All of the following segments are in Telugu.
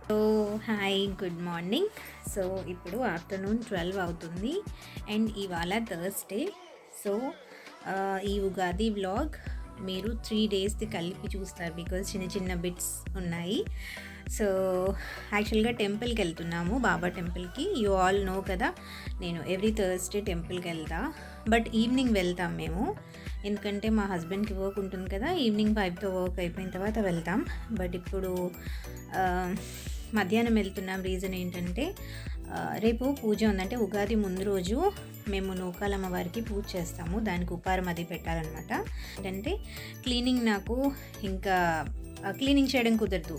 So hi, good morning. So ఇప్పుడు ఆఫ్టర్నూన్ 12 అవుతుంది అండ్ ఇవాళ థర్స్డే. సో ఈ ఉగాది వ్లాగ్ మీరు 3 డేస్ది కలిపి చూస్తారు బికాజ్ చిన్న చిన్న బిట్స్ ఉన్నాయి. సో యాక్చువల్గా టెంపుల్కి వెళ్తున్నాము, బాబా టెంపుల్కి. యూ ఆల్ నో కదా, నేను ఎవ్రీ థర్స్డే టెంపుల్కి వెళ్తా. బట్ ఈవినింగ్ వెళ్తాం మేము, ఎందుకంటే మా హస్బెండ్కి వర్క్ ఉంటుంది కదా. ఈవినింగ్ 5తో వర్క్ అయిపోయిన తర్వాత వెళ్తాం. బట్ ఇప్పుడు మధ్యాహ్నం వెళ్తున్నాం. రీజన్ ఏంటంటే రేపు పూజ ఉందంటే ఉగాది ముందు రోజు మేము నూకాలమ్మ వారికి పూజ చేస్తాము. దానికి ఉపారం అది పెట్టాలన్నమాట. ఏంటంటే క్లీనింగ్ నాకు ఇంకా క్లీనింగ్ చేయడం కుదరదు.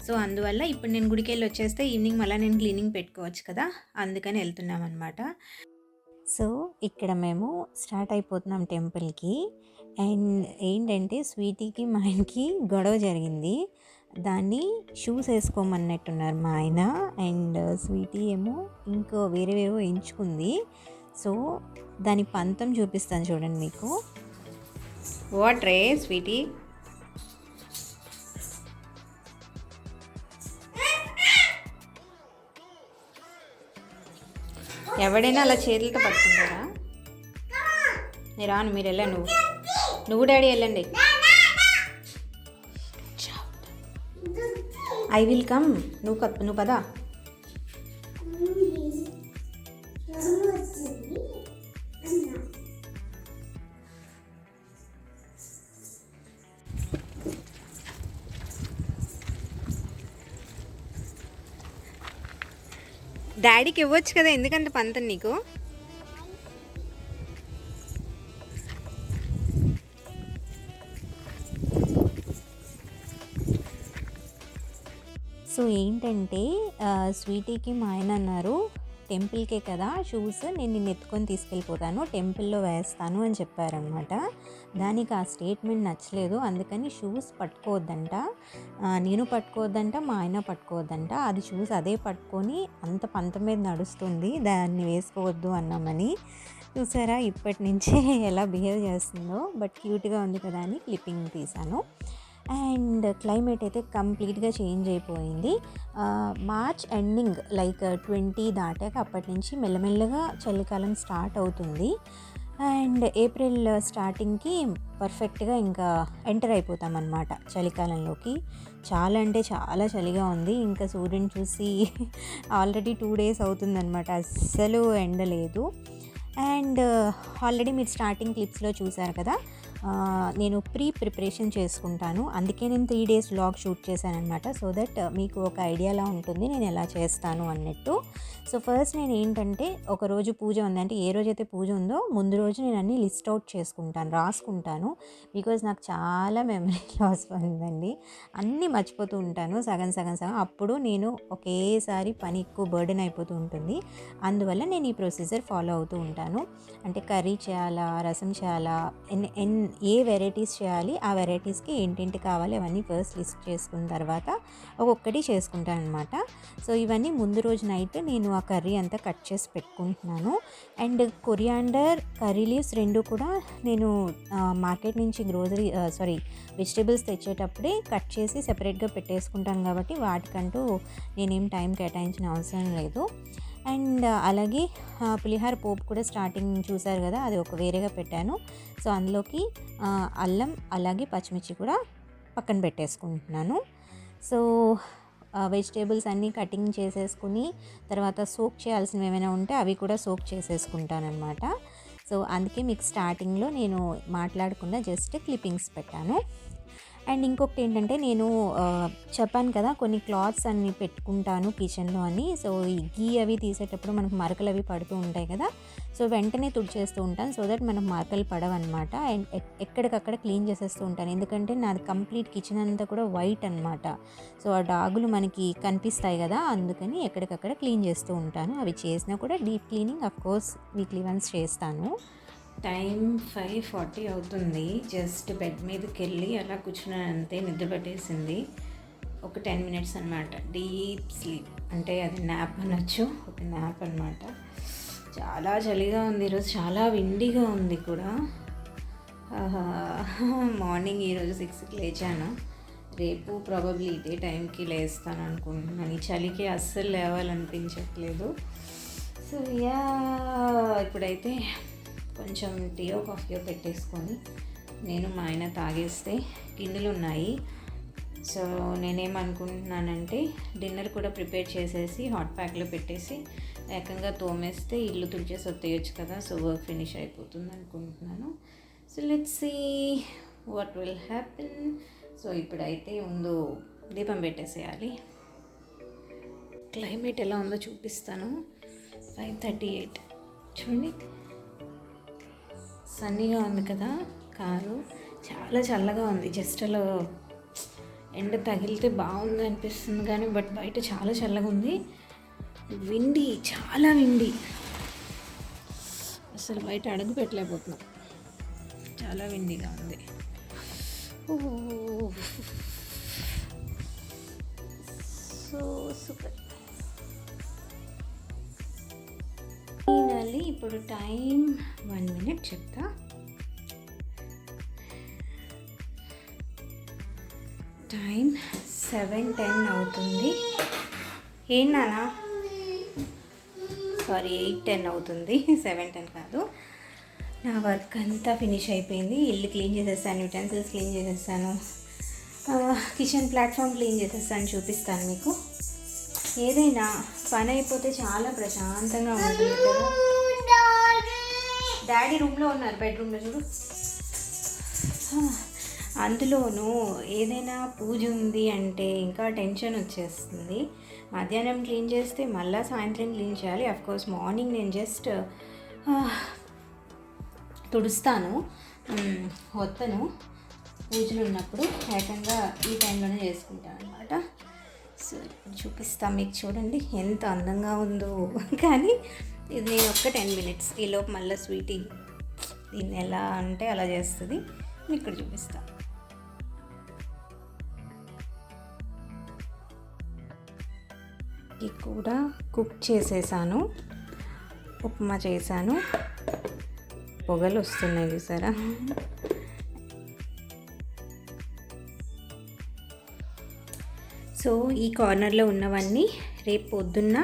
సో అందువల్ల ఇప్పుడు నేను గుడికి వెళ్ళి వచ్చేస్తే ఈవినింగ్ మళ్ళీ నేను క్లీనింగ్ పెట్టుకోవచ్చు కదా, అందుకని వెళ్తున్నాం అనమాట. సో ఇక్కడ మేము స్టార్ట్ అయిపోతున్నాం టెంపుల్కి. అండ్ ఏంటంటే స్వీటీకి మా ఆయనకి గొడవ జరిగింది. దాన్ని షూస్ వేసుకోమన్నట్టున్నారు మా ఆయన. అండ్ స్వీటీ ఏమో ఇంకో వేరేవేవో ఎంచుకుంది. సో దాని పంతం చూపిస్తాను చూడండి మీకు. వాట్ రే స్వీటీ, ఎవడైనా అలా చేతులతో పట్టుకుంటారా? నేను రాను, మీరు వెళ్ళా, నువ్వు డాడీ వెళ్ళండి. ఐ విల్ కమ్, నువ్వు పదా. డాడీకి ఇవ్వచ్చు కదా, ఎందుకంత పంతం నీకు? సో ఏంటంటే స్వీటీకి మా ఆయన అన్నారు, టెంపుల్కే కదా షూస్, నేను నిన్ను ఎత్తుకొని తీసుకెళ్ళిపోతాను, టెంపుల్లో వేస్తాను అని చెప్పారనమాట. దానికి ఆ స్టేట్మెంట్ నచ్చలేదు, అందుకని షూస్ పట్టుకోవద్దంట, నేను పట్టుకోవద్దంట, మా ఆయన పట్టుకోవద్దంట. అది షూస్ అదే పట్టుకొని అంత పంత మీద నడుస్తుంది, దాన్ని వేసుకోవద్దు అన్నామని. చూసారా ఇప్పటి నుంచే ఎలా బిహేవ్ చేస్తుందో. బట్ క్యూట్గా ఉంది కదా అని క్లిప్పింగ్ తీశాను. అండ్ క్లైమేట్ అయితే కంప్లీట్గా చేంజ్ అయిపోయింది. మార్చ్ ఎండింగ్ లైక్ 20 దాటాక అప్పటి నుంచి మెల్లమెల్లగా చలికాలం స్టార్ట్ అవుతుంది. అండ్ ఏప్రిల్ స్టార్టింగ్కి పర్ఫెక్ట్గా ఇంకా ఎంటర్ అయిపోతాం అన్నమాట చలికాలంలోకి. చాలా అంటే చాలా చలిగా ఉంది. ఇంకా సూర్యుని చూసి ఆల్రెడీ 2 days అవుతుందన్నమాట, అస్సలు ఎండ లేదు. అండ్ ఆల్రెడీ మీరు స్టార్టింగ్ క్లిప్స్లో చూసారు కదా, నేను ప్రిపరేషన్ చేసుకుంటాను, అందుకే నేను 3 days వ్లాగ్ షూట్ చేశాను అనమాట. సో దట్ మీకు ఒక ఐడియాలా ఉంటుంది నేను ఎలా చేస్తాను అన్నట్టు. సో ఫస్ట్ నేను ఏంటంటే, ఒకరోజు పూజ ఉందంటే, ఏ రోజైతే పూజ ఉందో ముందు రోజు నేను అన్నీ లిస్ట్ అవుట్ చేసుకుంటాను, రాసుకుంటాను. బికాజ్ నాకు చాలా మెమరీ లాస్ ఉందండి, అన్నీ మర్చిపోతూ ఉంటాను సగం సగం సగం. అప్పుడు నేను ఒకేసారి పని ఎక్కువ బర్డెన్ అయిపోతూ ఉంటుంది. అందువల్ల నేను ఈ ప్రొసీజర్ ఫాలో అవుతూ ఉంటాను. అంటే కర్రీ చేయాలా, రసం చేయాలా, ఏ వెరైటీస్ చేయాలి, ఆ వెరైటీస్కి ఏంటేంటి కావాలి అవన్నీ ఫస్ట్ లిస్ట్ చేసుకున్న తర్వాత ఒక్కొక్కటి చేసుకుంటాను అనమాట. సో ఇవన్నీ ముందు రోజు నైట్ నేను ఆ కర్రీ అంతా కట్ చేసి పెట్టుకుంటున్నాను. అండ్ కొరియాండర్, కర్రీ లీవ్స్ రెండు కూడా నేను మార్కెట్ నుంచి వెజిటేబుల్స్ తెచ్చేటప్పుడే కట్ చేసి సెపరేట్గా పెట్టేసుకుంటాను కాబట్టి వాటికంటూ నేనేం టైం కేటాయించిన అవసరం లేదు. అండ్ అలాగే పులిహార పోపు కూడా స్టార్టింగ్ చూసారు కదా, అది ఒక వేరేగా పెట్టాను. సో అందులోకి అల్లం అలాగే పచ్చిమిర్చి కూడా పక్కన పెట్టేసుకుంటున్నాను. సో వెజిటేబుల్స్ అన్నీ కటింగ్ చేసేసుకుని తర్వాత సోక్ చేయాల్సినవి ఏమైనా ఉంటే అవి కూడా సోక్ చేసేసుకుంటాను అనమాట. సో అందుకే మీకు స్టార్టింగ్లో నేను మాట్లాడకుండా జస్ట్ క్లిప్పింగ్స్ పెట్టాను. అండ్ ఇంకొకటి ఏంటంటే, నేను చెప్పాను కదా కొన్ని క్లాత్స్ అన్ని పెట్టుకుంటాను కిచెన్లో అని. సో ఈ గీ అవి తీసేటప్పుడు మనకు మరకలు అవి పడుతూ ఉంటాయి కదా, సో వెంటనే తుడిచేస్తూ ఉంటాను, సో దట్ మనకు మరకలు పడవన్నమాట. అండ్ ఎక్కడికక్కడ క్లీన్ చేసేస్తూ ఉంటాను, ఎందుకంటే నాది కంప్లీట్ కిచెన్ అంతా కూడా వైట్ అనమాట. సో ఆ డాగులు మనకి కనిపిస్తాయి కదా, అందుకని ఎక్కడికక్కడ క్లీన్ చేస్తూ ఉంటాను. అవి చేసినా కూడా deep cleaning of course weekly once చేస్తాను. టైం 5:40 అవుతుంది. జస్ట్ బెడ్ మీదకి వెళ్ళి అలా కూర్చున్నాను అంతే, నిద్ర పట్టేసింది. ఒక 10 minutes అనమాట డీప్ స్లీప్, అంటే అది న్యాప్ అనొచ్చు, ఒక న్యాప్ అనమాట. చాలా చలిగా ఉంది ఈరోజు, చాలా విండిగా ఉంది కూడా. మార్నింగ్ ఈరోజు 6కి లేచాను, రేపు ప్రాబబ్లీ ఇదే టైంకి లేస్తాను అనుకుంటున్నాను. ఈ చలికి అస్సలు లేవాలనిపించట్లేదు. సో ఇప్పుడైతే కొంచెం టీయో కాఫీయో పెట్టేసుకొని నేను మా ఆయన తాగేస్తే గిన్నెలు ఉన్నాయి. సో నేనేమనుకుంటున్నానంటే, డిన్నర్ కూడా ప్రిపేర్ చేసేసి హాట్ ప్యాక్లో పెట్టేసి ఏకంగా తోమేస్తే ఇల్లు తుడిచేసి వత్తేయచ్చు కదా, సో వర్క్ ఫినిష్ అయిపోతుంది అనుకుంటున్నాను. So let's see what will happen. So ఇప్పుడైతే ముందు దీపం పెట్టేసేయాలి. క్లైమేట్ ఎలా ఉందో చూపిస్తాను. 5:38 చూడండి, సన్నీగా ఉంది కదా, కారు చాలా చల్లగా ఉంది. జస్ట్ అలా ఎండ తగిలితే బాగుంది అనిపిస్తుంది కానీ, బట్ బయట చాలా చల్లగా ఉంది. విండి, చాలా విండి, అసలు బయట అడుగు పెట్టలేకపోతున్నాం, చాలా విండిగా ఉంది. So super. ఫైనల్లీ ఇప్పుడు టైం 1 minute చెప్తా. టైం 7:10 అవుతుంది. ఏనానా, సారీ 8:10 అవుతుంది, 7:10 కాదు. నా వర్క్ అంతా ఫినిష్ అయిపోయింది. ఇల్లు క్లీన్ చేసేసాను, యూటెన్సిల్స్ క్లీన్ చేసేసాను, కిచెన్ ప్లాట్ఫామ్ క్లీన్ చేసేసాను. చూపిస్తాను మీకు. ఏదైనా పని అయిపోతే చాలా ప్రశాంతంగా ఉంటుంది కదా. డాడీ రూమ్లో ఉన్నారు, బెడ్రూమ్లో చూడు. అందులోనూ ఏదైనా పూజ ఉంది అంటే ఇంకా టెన్షన్ వచ్చేస్తుంది. మధ్యాహ్నం క్లీన్ చేస్తే మళ్ళీ సాయంత్రం క్లీన్ చేయాలి. అఫ్కోర్స్ మార్నింగ్ నేను జస్ట్ తుడుస్తాను, వత్తను పూజలు ఉన్నప్పుడు ఏకంగా ఈ టైంలోనే చేసుకుంటాను అనమాట. సో చూపిస్తా మీకు, చూడండి ఎంత అందంగా ఉందో. కానీ ఇది ఒక్క 10 మినిట్స్, ఈలోపు మళ్ళీ స్వీటీ దీన్ని ఎలా అంటే అలా చేస్తుంది. ఇక్కడ చూపిస్తా. ఇది కూడా కుక్ చేసేసాను, ఉప్మా చేశాను. పొగలు వస్తున్నాయి చూసారా. సో ఈ కార్నర్లో ఉన్నవన్నీ రేపు పొద్దున్న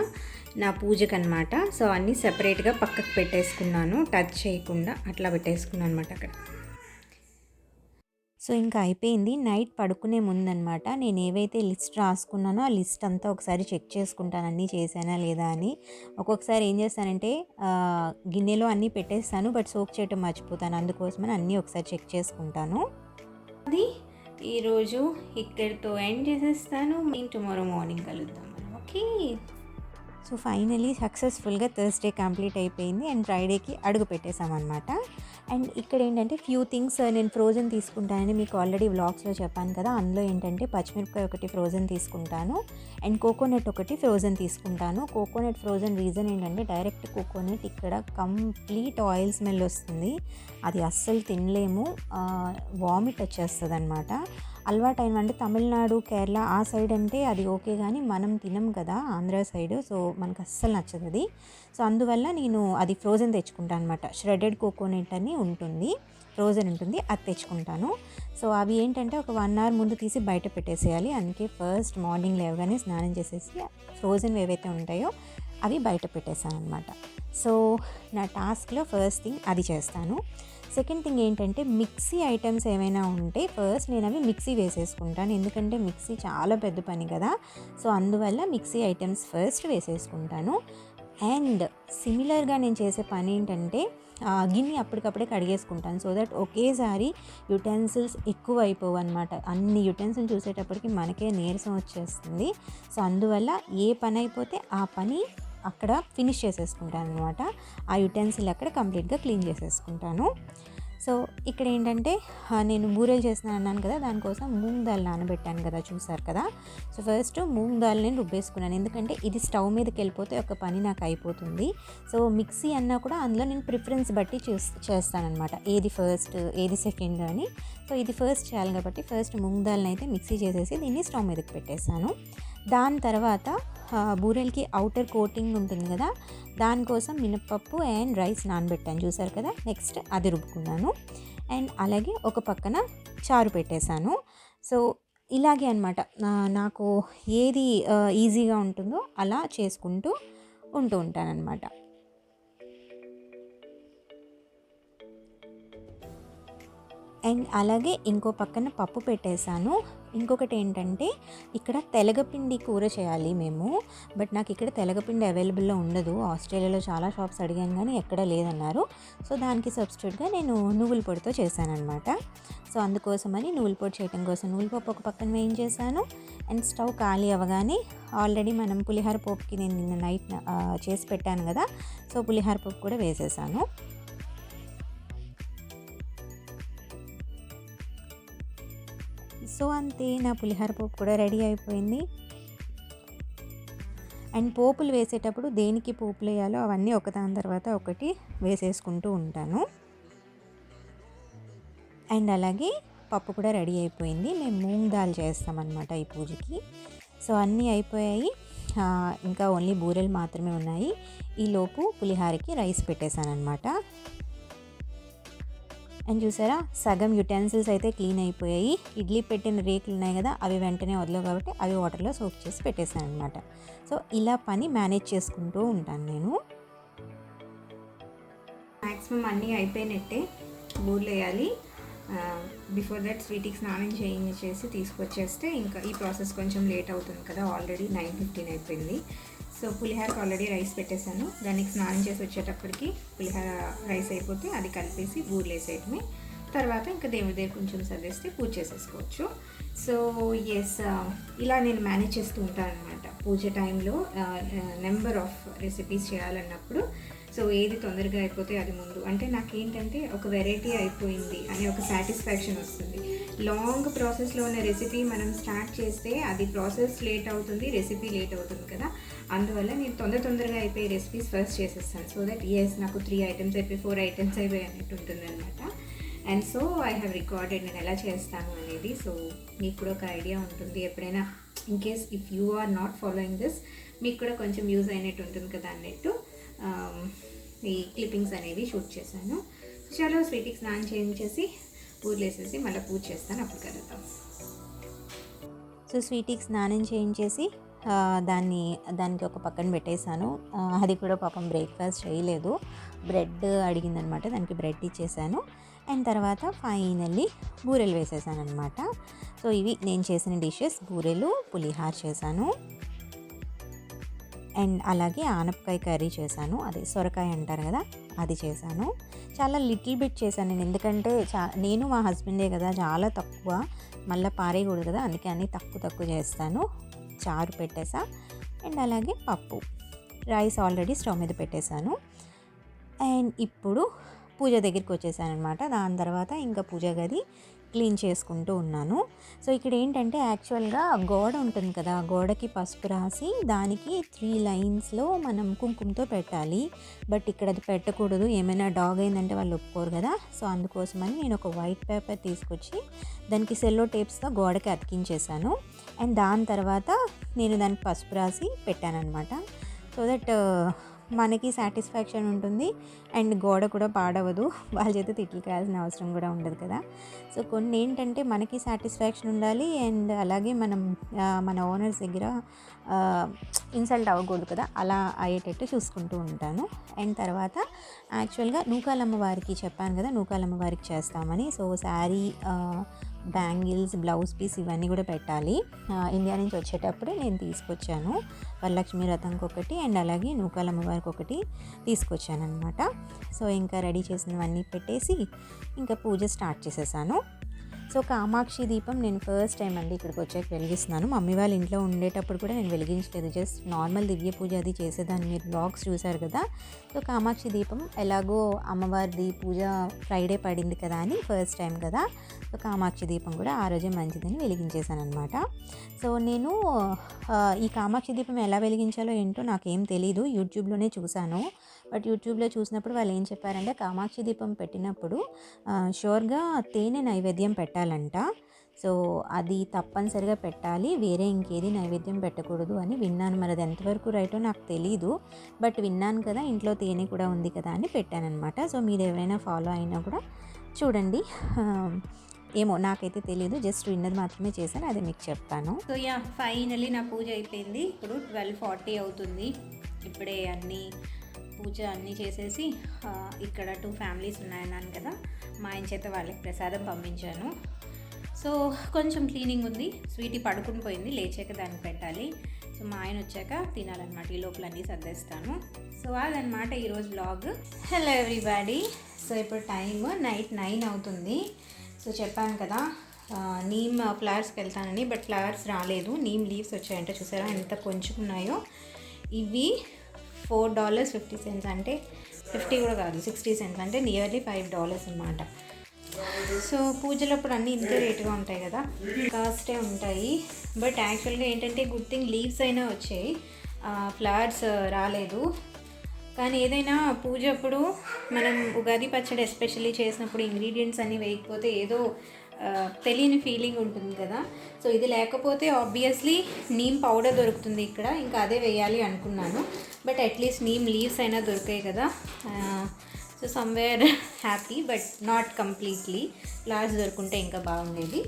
నా పూజకు అనమాట. సో అన్నీ సెపరేట్గా పక్కకు పెట్టేసుకున్నాను, టచ్ చేయకుండా అట్లా పెట్టేసుకున్నాను అనమాట అక్కడ. సో ఇంకా అయిపోయింది. నైట్ పడుకునే ముందనమాట నేను ఏవైతే లిస్ట్ రాసుకున్నానో ఆ లిస్ట్ అంతా ఒకసారి చెక్ చేసుకుంటాను, అన్నీ చేశానా లేదా అని. ఒక్కొక్కసారి ఏం చేస్తానంటే గిన్నెలో అన్నీ పెట్టేస్తాను, బట్ సోక్ చేయటం మర్చిపోతాను. అందుకోసమని అన్నీ ఒకసారి చెక్ చేసుకుంటాను. అది ఈరోజు ఇక్కడితో ఎండ్ చేసేస్తాను. మేము టుమారో మార్నింగ్ కలుద్దాం. ఓకే. సో ఫైనలీ సక్సెస్ఫుల్గా థర్స్డే కంప్లీట్ అయిపోయింది అండ్ ఫ్రైడేకి అడుగు పెట్టేసామన్నమాట. అండ్ ఇక్కడ ఏంటంటే ఫ్యూ థింగ్స్ నేను ఫ్రోజన్ తీసుకుంటానని మీకు ఆల్రెడీ వ్లాగ్స్లో చెప్పాను కదా. అందులో ఏంటంటే పచ్చిమిరపకాయ ఒకటి ఫ్రోజన్ తీసుకుంటాను అండ్ కోకోనట్ ఒకటి ఫ్రోజన్ తీసుకుంటాను. కోకోనట్ ఫ్రోజన్ రీజన్ ఏంటంటే డైరెక్ట్ కోకోనట్ ఇక్కడ కంప్లీట్ ఆయిల్ స్మెల్ వస్తుంది, అది అస్సలు తినలేము, వామిట్ వచ్చేస్తుంది అనమాట. అలవాటైన అంటే తమిళనాడు, కేరళ ఆ సైడ్ అంటే అది ఓకే, కానీ మనం తినం కదా ఆంధ్ర సైడ్, సో మనకు అస్సలు నచ్చదు అది. సో అందువల్ల నేను అది ఫ్రోజన్ తెచ్చుకుంటాను అనమాట. ష్రెడెడ్ కోకోనట్ అని ఉంటుంది, ఫ్రోజన్ ఉంటుంది, అది తెచ్చుకుంటాను. సో అవి ఏంటంటే ఒక 1 hour ముందు తీసి బయట పెట్టేసేయాలి. అందుకే ఫస్ట్ మార్నింగ్ లేవగానే స్నానం చేసేసి ఫ్రోజన్ ఏవైతే ఉంటాయో అవి బయట పెట్టేసాను అనమాట. సో నా టాస్క్లో ఫస్ట్ థింగ్ అది చేస్తాను. సెకండ్ థింగ్ ఏంటంటే మిక్సీ ఐటమ్స్ ఏమైనా ఉంటే ఫస్ట్ నేను అవి మిక్సీ వేసేసుకుంటాను, ఎందుకంటే మిక్సీ చాలా పెద్ద పని కదా. సో అందువల్ల మిక్సీ ఐటమ్స్ ఫస్ట్ వేసేసుకుంటాను. అండ్ సిమిలర్గా నేను చేసే పని ఏంటంటే గిన్నె అప్పటికప్పుడే కడిగేసుకుంటాను, సో దట్ ఒకేసారి యుటెన్సిల్స్ ఎక్కువ అయిపోవు అనమాట. అన్ని యుటెన్సిల్స్ చూసేటప్పటికి మనకే నీరసం వచ్చేస్తుంది. సో అందువల్ల ఏ పని అయిపోతే ఆ పని అక్కడ ఫినిష్ చేసేసుకుంటాను అనమాట. ఆ యుటెన్సిల్ అక్కడ కంప్లీట్గా క్లీన్ చేసేసుకుంటాను. సో ఇక్కడ ఏంటంటే నేను బూరెలు చేస్తున్నాను అన్నాను కదా, దానికోసం మూంగ్ దాల్ నానబెట్టాను కదా, చూసారు కదా. సో ఫస్ట్ మూంగ్ దాల్ నేను రుబ్బేసుకున్నాను, ఎందుకంటే ఇది స్టవ్ మీదకి వెళ్ళిపోతే ఒక పని నాకు అయిపోతుంది. సో మిక్సీ అన్నా కూడా అందులో నేను ప్రిఫరెన్స్ బట్టి చేస్తానన్నమాట, ఏది ఫస్ట్ ఏది సెకండ్ అని. సో ఇది ఫస్ట్ చేయాలి కాబట్టి ఫస్ట్ మూంగ్ దాల్ని అయితే మిక్సీ చేసేసి దీన్ని స్టవ్ మీదకి పెట్టేశాను. దాని తర్వాత బూరెలకి అవుటర్ కోటింగ్ ఉంటుంది కదా, దానికోసం మినపప్పు అండ్ రైస్ నానబెట్టాను, చూసారు కదా. నెక్స్ట్ అది రుబ్బుకున్నాను అండ్ అలాగే ఒక పక్కన చారు పెట్టేశాను. సో ఇలాగే అనమాట నాకు ఏది ఈజీగా ఉంటుందో అలా చేసుకుంటూ ఉంటానన్నమాట. అండ్ అలాగే ఇంకో పక్కన పప్పు పెట్టేశాను. ఇంకొకటి ఏంటంటే ఇక్కడ తెలగపిండి కూర చేయాలి మేము, బట్ నాకు ఇక్కడ తెలగపిండి అవైలబుల్లో ఉండదు. ఆస్ట్రేలియాలో చాలా షాప్స్ అడిగాను కానీ ఎక్కడ లేదన్నారు. సో దానికి సబ్స్టిట్యూట్గా నేను నువ్వుల పొడితో చేశానమాట. సో అందుకోసమని నువ్వుల పొడి చేయడం కోసం నువ్వుల పప్పు ఒక పక్కన వేయించేసాను. అండ్ స్టవ్ ఖాళీ అవ్వగానే ఆల్రెడీ మనం పులిహార పప్పుకి నేను నిన్న నైట్ చేసి పెట్టాను కదా, సో పులిహార పప్పు కూడా వేసేసాను. సో అంతే, నా పులిహార పోపు కూడా రెడీ అయిపోయింది. అండ్ పోపులు వేసేటప్పుడు దేనికి పోపులు వేయాలో అవన్నీ ఒకదాని తర్వాత ఒకటి వేసేసుకుంటూ ఉంటాను. అండ్ అలాగే పప్పు కూడా రెడీ అయిపోయింది. మేము మూంగ్ దాల్ చేస్తామన్నమాట ఈ పూజకి. సో అన్నీ అయిపోయాయి, ఇంకా ఓన్లీ బూరెలు మాత్రమే ఉన్నాయి. ఈలోపు పులిహారకి రైస్ పెట్టేశాను అనమాట. అండ్ చూసారా, సగం యుటెన్సిల్స్ అయితే క్లీన్ అయిపోయాయి. ఇడ్లీ పెట్టిన రేకులు ఉన్నాయి కదా, అవి వెంటనే వదలవు కాబట్టి అవి వాటర్లో సోక్ చేసి పెట్టేశాను అనమాట. సో ఇలా పని మేనేజ్ చేసుకుంటూ ఉంటాను నేను. మ్యాక్సిమం అన్నీ అయిపోయినట్టే, బూర్లు వేయాలి. బిఫోర్ దట్ స్వీటీకి స్నానం చేసి తీసుకొచ్చేస్తే ఇంకా ఈ ప్రాసెస్ కొంచెం లేట్ అవుతుంది కదా, ఆల్రెడీ 9:15 అయిపోయింది. సో పులిహారకి ఆల్రెడీ రైస్ పెట్టేశాను, దానికి స్నానం చేసి వచ్చేటప్పటికి పులిహార రైస్ అయిపోతే అది కలిపేసి బూరెలు వేసేయటమే. తర్వాత ఇంకా దేవుడి దగ్గర కొంచెం సర్దేస్తే పూజ చేసేసుకోవచ్చు. సో ఎస్, ఇలా నేను మేనేజ్ చేస్తూ ఉంటాను అనమాట పూజ టైంలో. నెంబర్ ఆఫ్ రెసిపీస్ చేయాలన్నప్పుడు సో ఏది తొందరగా అయిపోతే అది ముందు, అంటే నాకేంటంటే ఒక వెరైటీ అయిపోయింది అనే ఒక సాటిస్ఫాక్షన్ వస్తుంది. లాంగ్ ప్రాసెస్లో ఉన్న రెసిపీ మనం స్టార్ట్ చేస్తే అది ప్రాసెస్ లేట్ అవుతుంది, రెసిపీ లేట్ అవుతుంది కదా. అందువల్ల నేను తొందరగా అయిపోయి రెసిపీస్ ఫస్ట్ చేసేస్తాను. సో దట్ నాకు 3 ఐటమ్స్ అయిపోయి 4 ఐటమ్స్ అయిపోయి అన్నట్టు ఉంటుంది అనమాట. And so I have recorded నేను ఎలా చేస్తాను అనేది. సో మీకు కూడా ఒక ఐడియా ఉంటుంది, ఎప్పుడైనా in case if you are not following this మీకు కూడా కొంచెం యూజ్ అయినట్టు ఉంటుంది కదా అన్నట్టు ఈ క్లిప్పింగ్స్ అనేవి షూట్ చేశాను. చాలా స్వీటీకి స్నానం చేయించేసి పూజలు వేసేసి మళ్ళీ పూజ చేస్తాను, అప్పుడు కలుద్దాం. సో స్వీటీకి స్నానం చేయించేసి దానికి ఒక పక్కన పెట్టేశాను. అది కూడా పాపం బ్రేక్ఫాస్ట్ చేయలేదు, బ్రెడ్ అడిగిందనమాట, దానికి బ్రెడ్ ఇచ్చేసాను. అండ్ తర్వాత ఫైనల్లీ బూరెలు వేసేసాను అనమాట. సో ఇవి నేను చేసిన డిషెస్. బూరెలు, పులిహార చేశాను, అండ్ అలాగే ఆనపకాయ కర్రీ చేశాను, అదే సొరకాయ అంటారు కదా, అది చేశాను. చాలా లిటిల్ బిట్ చేశాను నేను, ఎందుకంటే నేను మా హస్బెండే కదా, చాలా తక్కువ, మళ్ళీ పారేయకూడదు కదా, అందుకే అన్నీ తక్కువ చేస్తాను. చారు పెట్టేసా, అండ్ అలాగే పప్పు, రైస్ ఆల్రెడీ స్టవ్ మీద పెట్టేశాను. అండ్ ఇప్పుడు పూజ దగ్గరికి వచ్చేసాను అనమాట. దాని తర్వాత ఇంకా పూజ గది క్లీన్ చేసుకుంటూ ఉన్నాను. సో ఇక్కడ ఏంటంటే యాక్చువల్గా గోడ ఉంటుంది కదా, గోడకి పసుపు రాసి దానికి 3 లైన్స్లో మనం కుంకుమతో పెట్టాలి. బట్ ఇక్కడ అది పెట్టకూడదు, ఏమైనా డాగ్ అయిందంటే వాళ్ళు ఒప్పుకోరు కదా. సో అందుకోసమని నేను ఒక వైట్ పేపర్ తీసుకొచ్చి దానికి సెల్లో టేప్స్తో గోడకి అతికించేసాను. అండ్ దాని తర్వాత నేను దానికి పసుపు రాసి పెట్టాను అనమాట. సో దట్ మనకి సాటిస్ఫాక్షన్ ఉంటుంది అండ్ గోడ కూడా పాడవదు, వాళ్ళ చేత తిట్లు కాయాల్సిన అవసరం కూడా ఉండదు కదా. సో కొన్ని ఏంటంటే మనకి సాటిస్ఫాక్షన్ ఉండాలి అండ్ అలాగే మనం మన ఓనర్స్ దగ్గర ఇన్సల్ట్ అవ్వకూడదు కదా, అలా అయ్యేటట్టు చూసుకుంటూ ఉంటాను. అండ్ తర్వాత యాక్చువల్గా నూకాలమ్మ వారికి చెప్పాను కదా, నూకాలమ్మ వారికి చేస్తామని. So sari, bangles, blouse piece ఇవన్నీ కూడా పెట్టాలి. ఇండియా నుంచి వచ్చేటప్పుడే నేను తీసుకొచ్చాను, వరలక్ష్మి వ్రతంకి ఒకటి అండ్ అలాగే నూకాలమ్మ వారికి ఒకటి తీసుకొచ్చాను అనమాట. సో ఇంకా రెడీ చేసినవన్నీ పెట్టేసి ఇంకా పూజ స్టార్ట్ చేసేసాను. సో కామాక్షి దీపం నేను ఫస్ట్ టైం అండి ఇక్కడికి వచ్చాక వెలిగిస్తున్నాను. మమ్మీ వాళ్ళ ఇంట్లో ఉండేటప్పుడు కూడా నేను వెలిగించలేదు, జస్ట్ నార్మల్ దివ్య పూజ అది చేసేదాన్ని, మీరు బ్లాగ్స్ చూసారు కదా. సో కామాక్షి దీపం ఎలాగో అమ్మవారిది పూజ ఫ్రైడే పడింది కదా అని ఫస్ట్ టైం కదా, సో కామాక్షి దీపం కూడా ఆ రోజే మంచిదని వెలిగించేశాను అనమాట. సో నేను ఈ కామాక్షి దీపం ఎలా వెలిగించాలో ఏంటో నాకేం తెలీదు, యూట్యూబ్లోనే చూశాను. బట్ యూట్యూబ్లో చూసినప్పుడు వాళ్ళు ఏం చెప్పారంటే కామాక్షి దీపం పెట్టినప్పుడు షూర్గా తేనె నైవేద్యం పెట్టాలంట. సో అది తప్పనిసరిగా పెట్టాలి, వేరే ఇంకేది నైవేద్యం పెట్టకూడదు అని విన్నాను. మరి అది ఎంతవరకు రైటో నాకు తెలీదు, బట్ విన్నాను కదా, ఇంట్లో తేనె కూడా ఉంది కదా అని పెట్టానమాట. సో మీరు ఎవరైనా ఫాలో అయినా కూడా చూడండి, ఏమో నాకైతే తెలియదు, జస్ట్ విన్నది మాత్రమే చేశాను, అదే మీకు చెప్తాను. సో ఫైనల్లీ నా పూజ అయిపోయింది. ఇప్పుడు 12:40 అవుతుంది. ఇప్పుడే పూజ అన్నీ చేసేసి ఇక్కడ 2 ఫ్యామిలీస్ ఉన్నాయన్నాను కదా, మా ఆయన చేత వాళ్ళకి ప్రసాదం పంపించాను. సో కొంచెం క్లీనింగ్ ఉంది, స్వీటీ పడుకుని పోయింది, లేచాక దాన్ని పెట్టాలి. సో మా ఆయన వచ్చాక తినాలన్నమాట, ఈ లోపల అన్నీ సర్దేస్తాను. సో అదనమాట ఈరోజు బ్లాగ్. Hello everybody. సో ఇప్పుడు టైం నైట్ 9 అవుతుంది. సో చెప్పాను కదా నీమ్ ఫ్లవర్స్కి వెళ్తానని, బట్ ఫ్లవర్స్ రాలేదు, నీమ్ లీవ్స్ వచ్చాయంటే చూసారా ఎంత కొంచెం ఉన్నాయో. ఇవి $4.50, అంటే 50 కూడా కాదు, 60 cents, అంటే నియర్లీ $5 అన్నమాట. సో పూజలప్పుడు అన్నీ ఇంతే రేటుగా ఉంటాయి కదా, కాస్టే ఉంటాయి. బట్ యాక్చువల్గా ఏంటంటే గుడ్ థింగ్ లీవ్స్ అయినా వచ్చాయి, ఫ్లవర్స్ రాలేదు. కానీ ఏదైనా పూజ అప్పుడు మనం ఉగాది పచ్చడి ఎస్పెషల్లీ చేసినప్పుడు ఇంగ్రీడియంట్స్ అన్నీ వేయకపోతే ఏదో తెలియని ఫీలింగ్ ఉంటుంది కదా. సో ఇది లేకపోతే ఆబ్వియస్లీ నీమ్ పౌడర్ దొరుకుతుంది ఇక్కడ, ఇంకా అదే వేయాలి అనుకున్నాను. బట్ అట్లీస్ట్ నీమ్ లీవ్స్ అయినా దొరికాయి కదా. So somewhere happy, but not completely. Flowers దొరుకుంటే ఇంకా బాగుండేది.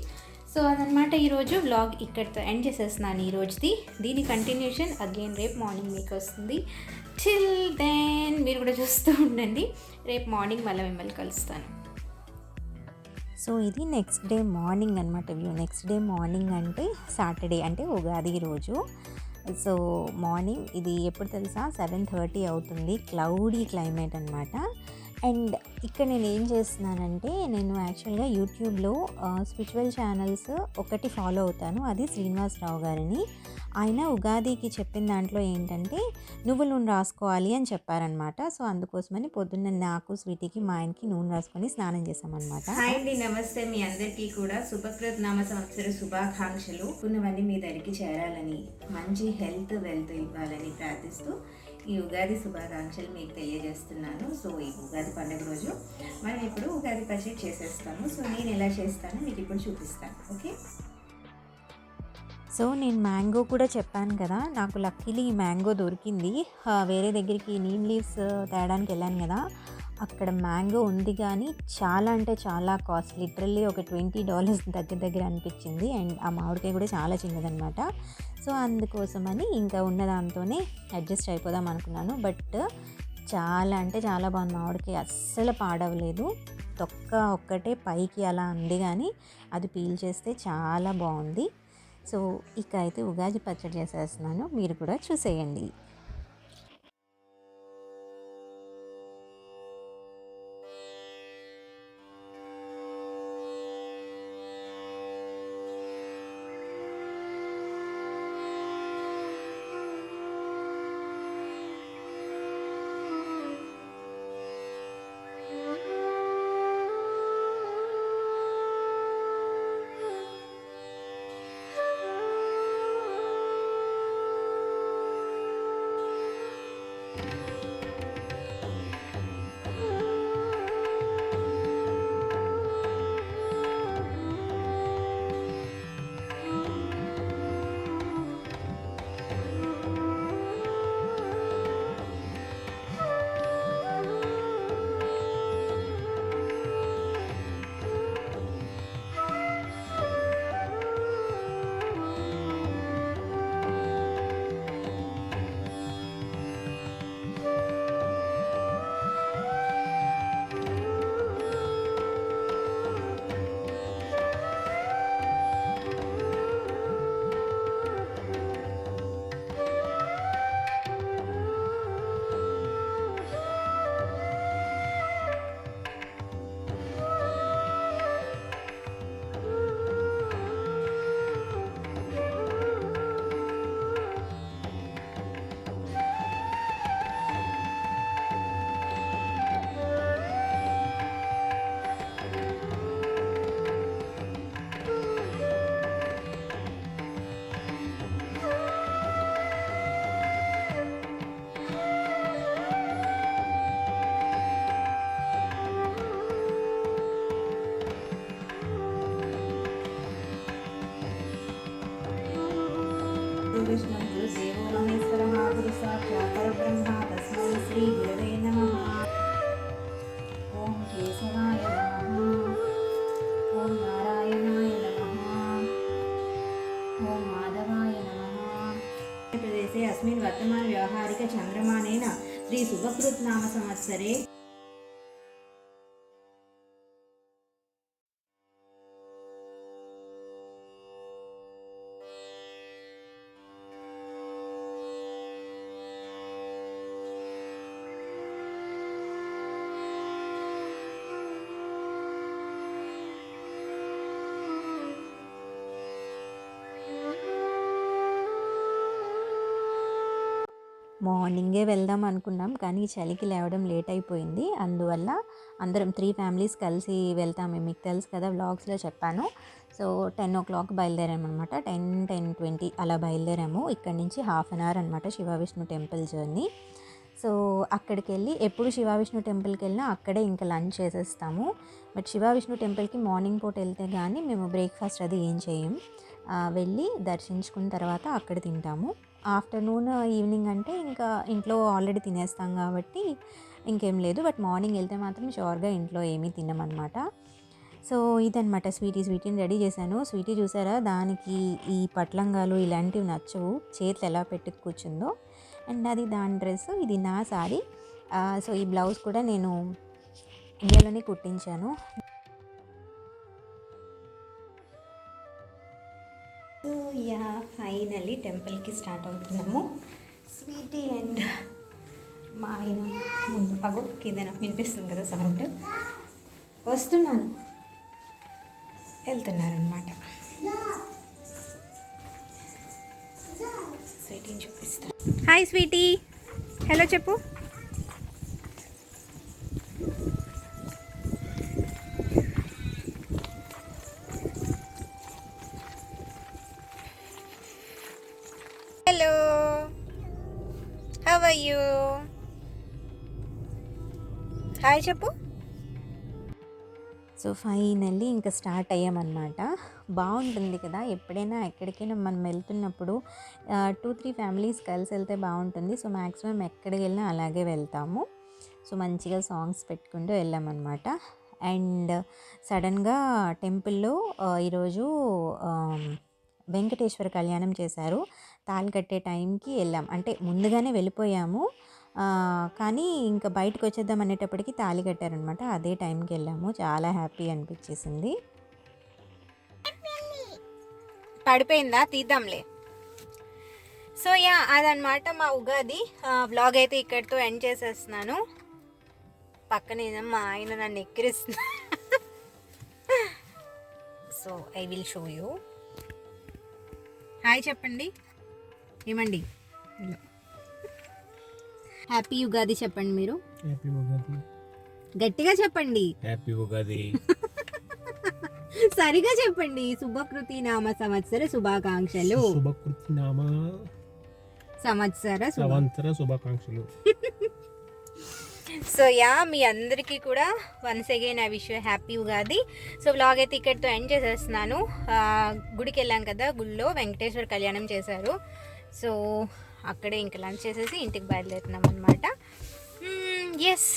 సో అదనమాట ఈరోజు వ్లాగ్ ఇక్కడితో ఎండ్ చేసేస్తున్నాను ఈ రోజుది. దీని కంటిన్యూషన్ అగైన్ రేపు మార్నింగ్ మీకు వస్తుంది. టిల్ దెన్ మీరు కూడా చూస్తూ ఉండండి, రేపు మార్నింగ్ మళ్ళీ మిమ్మల్ని కలుస్తాను. సో ఇది నెక్స్ట్ డే మార్నింగ్ అనమాట వ్యూ. నెక్స్ట్ డే మార్నింగ్ అంటే సాటర్డే, అంటే ఉగాది రోజు. సో మార్నింగ్ ఇది ఎప్పుడు తెలుసా 7:30 అవుతుంది, క్లౌడీ క్లైమేట్ అనమాట. అండ్ ఇక్కడ నేను ఏం చేస్తున్నానంటే, నేను యాక్చువల్గా యూట్యూబ్లో స్పిరిచువల్ ఛానల్స్ ఒకటి ఫాలో అవుతాను. అది శ్రీనివాసరావు గారిని. ఆయన ఉగాదికి చెప్పిన దాంట్లో ఏంటంటే నువ్వుల నూనె రాసుకోవాలి అని చెప్పారనమాట. సో అందుకోసమని పొద్దున్న నాకు, స్వీటీకి, మా ఆయనకి నూనె రాసుకొని స్నానం చేసామన్నమాట. హాయ్ అండి, నమస్తే. మీ అందరికీ కూడా శుభకృత నామ సంవత్సర శుభాకాంక్షలు. ఉన్నవన్నీ మీ దగ్గరికి చేరాలని, మంచి హెల్త్ వెల్త్ ఇవ్వాలని ప్రార్థిస్తూ ఈ ఉగాది శుభాకాంక్షలు మీకు తెలియజేస్తున్నాను. సో ఈ ఉగాది పండుగ రోజు మనం ఇప్పుడు ఉగాది పచ్చడి చేసేస్తాము. సో నేను ఎలా చేస్తానో మీకు ఇప్పుడు చూపిస్తాను. ఓకే. సో నేను మ్యాంగో కూడా చెప్పాను కదా, నాకు లక్కీలీ ఈ మ్యాంగో దొరికింది. వేరే దగ్గరికి నీమ్ లీవ్స్ తేయడానికి వెళ్ళాను కదా, అక్కడ మ్యాంగో ఉంది కానీ చాలా అంటే చాలా కాస్ట్, లిటరల్లీ ఒక $20 దగ్గర అనిపించింది. అండ్ ఆ మామిడికాయ కూడా చాలా చిన్నదనమాట. సో అందుకోసమని ఇంకా ఉన్న దాంతోనే అడ్జస్ట్ అయిపోదాం అనుకున్నాను. బట్ చాలా అంటే చాలా బాగుంది మామిడికాయ, అస్సలు పాడవలేదు. తొక్క ఒక్కటే పైకి అలా ఉంది కానీ అది పీల్ చేస్తే చాలా బాగుంది. సో ఇక అయితే ఉగాది పచ్చడి చేసేస్తున్నాను, మీరు కూడా చూసేయండి. विष्णु गुरुदेवो महेश्वरः गुरु साक्षात् परब्रह्म तस्मै श्री गुरवे नमः। ओम केशवाय नमः, ओम नारायणाय नमः, ओम माधवाय नमः। प्रदेशे अस्मिन् वर्तमान व्यावहारिक चंद्रमानेन श्री शुभकृत नाम संवत्सरे మార్నింగే వెళ్దాం అనుకున్నాం కానీ చలికి లేవడం లేట్ అయిపోయింది. అందువల్ల అందరం 3 ఫ్యామిలీస్ కలిసి వెళ్తాము. మీకు తెలుసు కదా, వ్లాగ్స్లో చెప్పాను. So 10 o'clock బయలుదేరామన్నమాట. 10-10:20 అలా బయలుదేరాము. ఇక్కడ నుంచి హాఫ్ అన్ అవర్ అనమాట Shiva Vishnu temple journey. So అక్కడికి వెళ్ళి, ఎప్పుడు శివ విష్ణు టెంపుల్కి వెళ్ళినా అక్కడే ఇంకా లంచ్ చేసేస్తాము. బట్ శివ విష్ణు టెంపుల్కి మార్నింగ్ పూట వెళ్తే కానీ మేము బ్రేక్ఫాస్ట్ అది ఏం చేయం. వెళ్ళి దర్శించుకున్న తర్వాత అక్కడ తింటాము. ఆఫ్టర్నూన్ ఈవినింగ్ అంటే ఇంకా ఇంట్లో ఆల్రెడీ తినేస్తాం కాబట్టి ఇంకేం లేదు. బట్ మార్నింగ్ వెళ్తే మాత్రం షూర్గా ఇంట్లో ఏమీ తినమన్నమాట. సో ఇదనమాట. స్వీటీని రెడీ చేశాను. స్వీటీ చూసారా, దానికి ఈ పట్లంగాలు ఇలాంటివి నచ్చవు, చేతులు ఎలా పెట్టుకు కూర్చుందో. అండ్ అది దాని డ్రెస్, ఇది నా సారీ. సో ఈ బ్లౌజ్ కూడా నేను ఇండియాలోనే కుట్టించాను. సో యా, ఫైనల్లీ టెంపుల్కి స్టార్ట్ అవుతున్నాము. స్వీటీ అండ్ మా ఆయన ముందు. అగో కిందన వినిపిస్తుంది కదా సౌండ్. వస్తున్నాను, వెళ్తున్నారనమాట. స్వీటీని చూపిస్తాను. హాయ్ స్వీటీ, హలో చెప్పు. Hello, how are you? Hi చెప్పు. సో ఫైనల్లీ ఇంకా స్టార్ట్ అయ్యామన్నమాట. బాగుంటుంది కదా, ఎప్పుడైనా ఎక్కడికైనా మనం వెళ్తున్నప్పుడు 2-3 ఫ్యామిలీస్ కలిసి వెళ్తే బాగుంటుంది. సో మ్యాక్సిమం ఎక్కడికి వెళ్ళినా అలాగే వెళ్తాము. సో మంచిగా సాంగ్స్ పెట్టుకుంటూ వెళ్ళామన్నమాట. అండ్ సడన్గా టెంపుల్లో ఈరోజు వెంకటేశ్వర కళ్యాణం చేశారు. తాళి కట్టే టైంకి వెళ్ళాం, అంటే ముందుగానే వెళ్ళిపోయాము, కానీ ఇంకా బయటకు వచ్చేద్దాం అనేటప్పటికి తాళి కట్టారనమాట. అదే టైంకి వెళ్ళాము. చాలా హ్యాపీ అనిపించేసింది. పడిపోయిందా, తీద్దాంలే. సో యా, అదనమాట మా ఉగాది వ్లాగ్. అయితే ఇక్కడితో ఎండ్ చేసేస్తున్నాను. పక్కన మా ఆయన నన్ను ఎక్కిరిస్తున్నా. So I will show you. Hi చెప్పండి. ఏమండి, హ్యాపీ ఉగాది చెప్పండి మీరు. హ్యాపీ ఉగాది. గట్టిగా చెప్పండి. హ్యాపీ ఉగాది. సరిగా చెప్పండి. శుభకృతి నామ సంవత్సర శుభాకాంక్షలు. శుభకృతి నామ సంవత్సర శుభాకాంక్షలు. సో యా, మీ అందరికీ కూడా once again I wish you happy Ugadi. So vlog అయితే ఇక్కడితో ఎండ్ చేసేస్తున్నాను. గుడికి వెళ్ళాం కదా, గుడిలో వెంకటేశ్వర కళ్యాణం చేశారు. సో అక్కడే ఇంకా లంచ్ చేసేసి ఇంటికి బయలుదేరుతున్నాం అనమాట. ఎస్,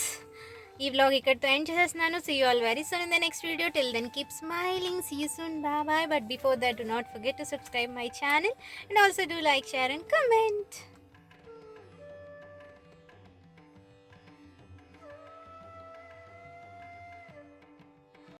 ఈ వ్లాగ్ ఇక్కడితో ఎండ్ చేసేస్తున్నాను. See you all very soon in the next video. Till then keep smiling. See you soon. Bye bye. But before that, do not forget to subscribe my channel and also do like, share and comment.